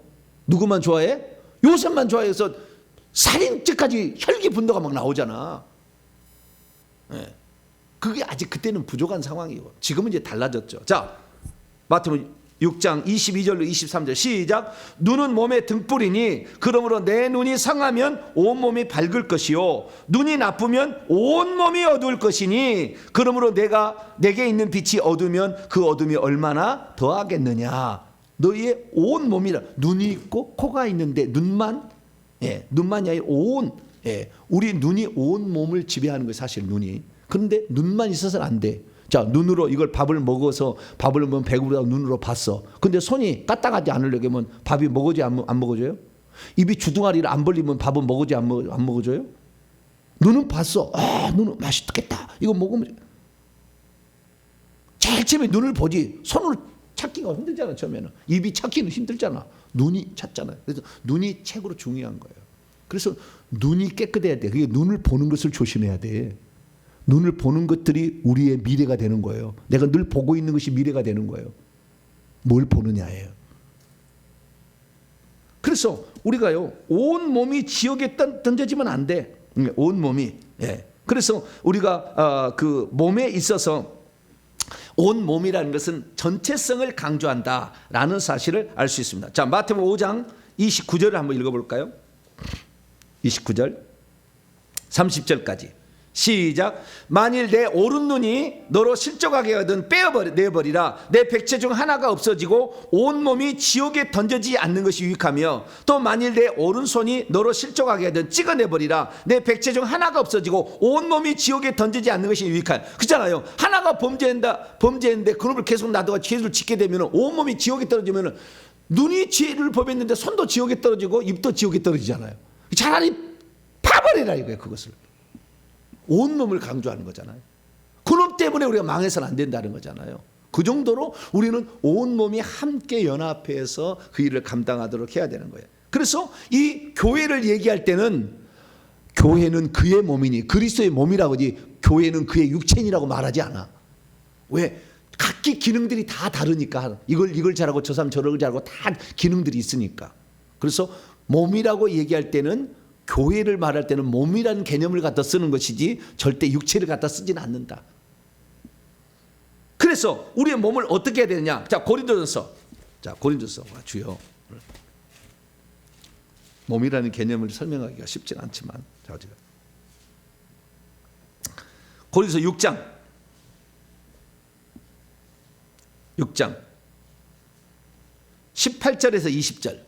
누구만 좋아해? 요셉만 좋아해서 살인죄까지 혈기 분노가 막 나오잖아. 네. 그게 아직 그때는 부족한 상황이고 지금은 이제 달라졌죠. 자, 마태복음 6장 22절로 23절 시작. 눈은 몸의 등불이니 그러므로 내 눈이 상하면 온 몸이 밝을 것이요 눈이 나쁘면 온 몸이 어두울 것이니 그러므로 내게 있는 빛이 어두면 그 어둠이 얼마나 더하겠느냐. 너희의 온 몸이라. 눈이 있고 코가 있는데 눈만, 예, 눈만이 아니라 온, 예, 우리 눈이 온 몸을 지배하는 거예요. 사실 눈이. 그런데 눈만 있어서는 안 돼. 자, 눈으로 이걸 밥을 먹어서 밥을 먹으면 배고프다고 눈으로 봤어. 근데 손이 까딱하지 않으려고 하면 밥이 먹어져요? 안 먹어져요? 입이 주둥아리를 안 벌리면 밥은 먹어져요? 안 먹어져요? 눈은 봤어. 아, 눈은 맛있겠다. 이거 먹으면. 제일 처음에 눈을 보지. 손을 찾기가 힘들잖아. 처음에는. 입이 찾기는 힘들잖아. 눈이 찾잖아요. 그래서 눈이 최고로 중요한 거예요. 그래서 눈이 깨끗해야 돼. 그게 눈을 보는 것을 조심해야 돼. 눈을 보는 것들이 우리의 미래가 되는 거예요. 내가 늘 보고 있는 것이 미래가 되는 거예요. 뭘 보느냐예요. 그래서 우리가요 온 몸이 지옥에 던져지면 안 돼. 온 몸이. 예. 그래서 우리가 그 몸에 있어서 온 몸이라는 것은 전체성을 강조한다라는 사실을 알 수 있습니다. 자, 마태복음 5장 29절을 한번 읽어볼까요? 29절 30절까지 시작. 만일 내 오른 눈이 너로 실족하게 하든 내버리라. 내 백체 중 하나가 없어지고 온 몸이 지옥에 던져지지 않는 것이 유익하며 또 만일 내 오른손이 너로 실족하게 하든 찍어내버리라. 내 백체 중 하나가 없어지고 온 몸이 지옥에 던지지 않는 것이 유익한. 그렇잖아요. 하나가 범죄했는데 그놈을 계속 놔두고 죄를 짓게 되면 온 몸이 지옥에 떨어지면 눈이 죄를 범했는데 손도 지옥에 떨어지고 입도 지옥에 떨어지잖아요. 차라리 파버리라 이거예요. 그것을. 온몸을 강조하는 거잖아요. 그놈 때문에 우리가 망해서는 안 된다는 거잖아요. 그 정도로 우리는 온몸이 함께 연합해서 그 일을 감당하도록 해야 되는 거예요. 그래서 이 교회를 얘기할 때는 교회는 그의 몸이니 그리스도의 몸이라고 하지 교회는 그의 육체이라고 말하지 않아. 왜? 각기 기능들이 다 다르니까 이걸 잘하고 저 사람 저걸 잘하고 다 기능들이 있으니까. 그래서 몸이라고 얘기할 때는 교회를 말할 때는 몸이라는 개념을 갖다 쓰는 것이지 절대 육체를 갖다 쓰지는 않는다. 그래서 우리의 몸을 어떻게 해야 되느냐? 자, 고린도전서 주요. 몸이라는 개념을 설명하기가 쉽지는 않지만 자, 고린도서 6장 18절에서 20절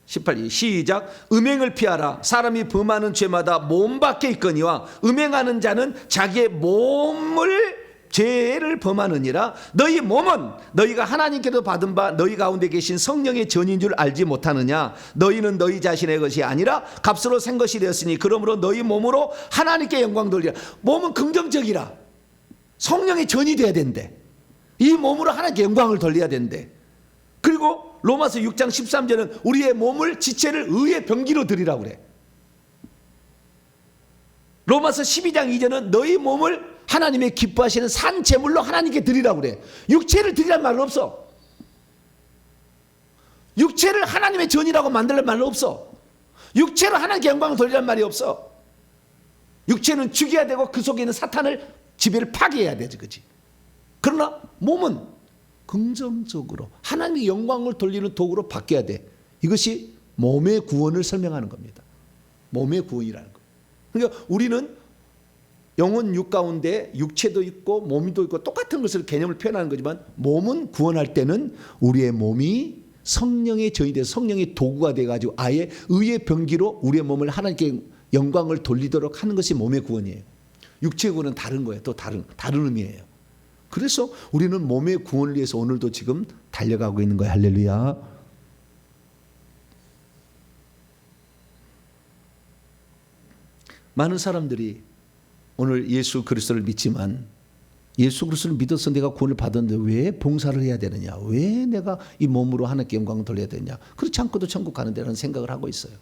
18절 시작. 음행을 피하라. 사람이 범하는 죄마다 몸 밖에 있거니와 음행하는 자는 자기의 몸을 죄를 범하느니라. 너희 몸은 너희가 하나님께서 받은 바 너희 가운데 계신 성령의 전인 줄 알지 못하느냐. 너희는 너희 자신의 것이 아니라 값으로 산 것이 되었으니 그러므로 너희 몸으로 하나님께 영광 돌리라. 몸은 긍정적이라. 성령의 전이 돼야 된대. 이 몸으로 하나님께 영광을 돌려야 된대. 그리고 로마서 6장 13절은 우리의 몸을 지체를 의의 병기로 드리라고 그래. 로마서 12장 2절은 너희 몸을 하나님의 기뻐하시는 산 제물로 하나님께 드리라고 그래. 육체를 드리란 말은 없어. 육체를 하나님의 전이라고 만들란 말은 없어. 육체로 하나님께 영광을 돌리란 말이 없어. 육체는 죽여야 되고 그 속에 있는 사탄을 지배를 파괴해야 되지, 그렇지? 그러나 몸은 긍정적으로 하나님의 영광을 돌리는 도구로 바뀌어야 돼. 이것이 몸의 구원을 설명하는 겁니다. 몸의 구원이라는 거. 그러니까 우리는 영혼 육 가운데 육체도 있고 몸도 있고 똑같은 것을 개념을 표현하는 거지만 몸은 구원할 때는 우리의 몸이 성령의 전이 돼서 성령의 도구가 돼가지고 아예 의의 병기로 우리의 몸을 하나님께 영광을 돌리도록 하는 것이 몸의 구원이에요. 육체의 구원은 다른 거예요. 또 다른 의미예요. 그래서 우리는 몸의 구원을 위해서 오늘도 지금 달려가고 있는 거예요. 할렐루야. 많은 사람들이 오늘 예수 그리스도를 믿지만 예수 그리스도를 믿어서 내가 구원을 받았는데 왜 봉사를 해야 되느냐? 왜 내가 이 몸으로 하나님께 영광을 돌려야 되느냐? 그렇지 않고도 천국 가는 데라는 생각을 하고 있어요.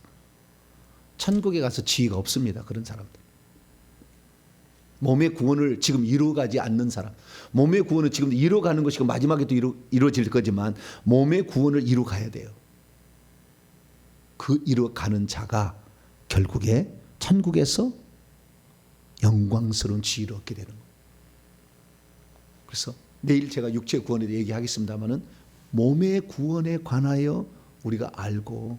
천국에 가서 지위가 없습니다. 그런 사람들. 몸의 구원을 지금 이루어가지 않는 사람. 몸의 구원은 지금 이루어가는 것이고 마지막에도 이루어질 거지만 몸의 구원을 이루어가야 돼요. 그 이루어가는 자가 결국에 천국에서 영광스러운 지위를 얻게 되는 거예요. 그래서 내일 제가 육체 구원에 대해 얘기하겠습니다마는 몸의 구원에 관하여 우리가 알고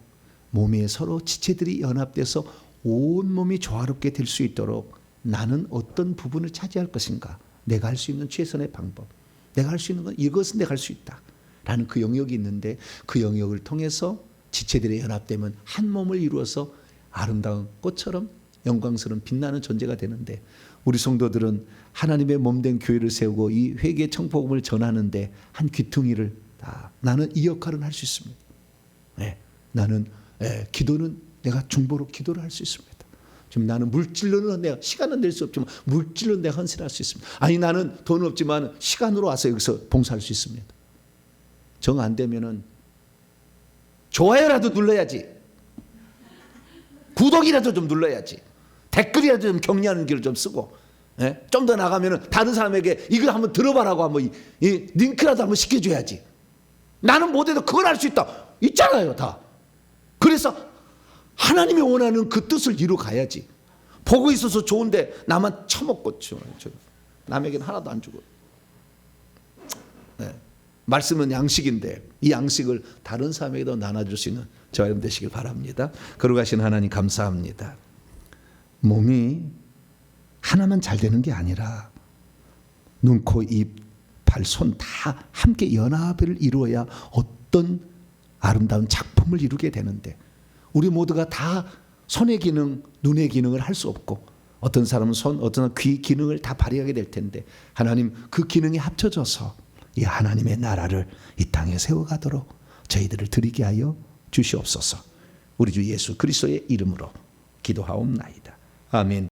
몸에 서로 지체들이 연합돼서 온 몸이 조화롭게 될 수 있도록 나는 어떤 부분을 차지할 것인가? 내가 할 수 있는 최선의 방법. 내가 할 수 있는 건 이것은 내가 할 수 있다. 라는 그 영역이 있는데 그 영역을 통해서 지체들이 연합되면 한 몸을 이루어서 아름다운 꽃처럼 영광스러운 빛나는 존재가 되는데 우리 성도들은 하나님의 몸된 교회를 세우고 이 회개 청포금을 전하는데 한 귀퉁이를 다 나는 이 역할은 할 수 있습니다. 네, 나는 기도는 내가 중보로 기도를 할 수 있습니다. 지금 나는 물질로는 내가 시간은 낼 수 없지만 물질로 내가 헌신할 수 있습니다. 아니 나는 돈 없지만 시간으로 와서 여기서 봉사할 수 있습니다. 정 안 되면은 좋아요라도 눌러야지. 구독이라도 좀 눌러야지. 댓글이라도 좀 격려하는 길을 좀 쓰고 좀 더 나가면은 다른 사람에게 이걸 한번 들어봐라고 한번 이 링크라도 한번 시켜줘야지. 나는 못해도 그걸 할 수 있다. 있잖아요 다. 그래서 하나님이 원하는 그 뜻을 이루 가야지. 보고 있어서 좋은데 나만 처먹고 남에게는 하나도 안 주고. 네. 말씀은 양식인데 이 양식을 다른 사람에게도 나눠줄 수 있는 저와 여러분 되시길 바랍니다. 거룩하신 하나님 감사합니다. 몸이 하나만 잘 되는 게 아니라 눈, 코, 입, 발, 손 다 함께 연합을 이루어야 어떤 아름다운 작품을 이루게 되는데 우리 모두가 다 손의 기능, 눈의 기능을 할 수 없고 어떤 사람은 손, 어떤 사람은 귀 기능을 다 발휘하게 될 텐데 하나님 그 기능이 합쳐져서 이 하나님의 나라를 이 땅에 세워가도록 저희들을 드리게 하여 주시옵소서. 우리 주 예수 그리스도의 이름으로 기도하옵나이다. 아멘.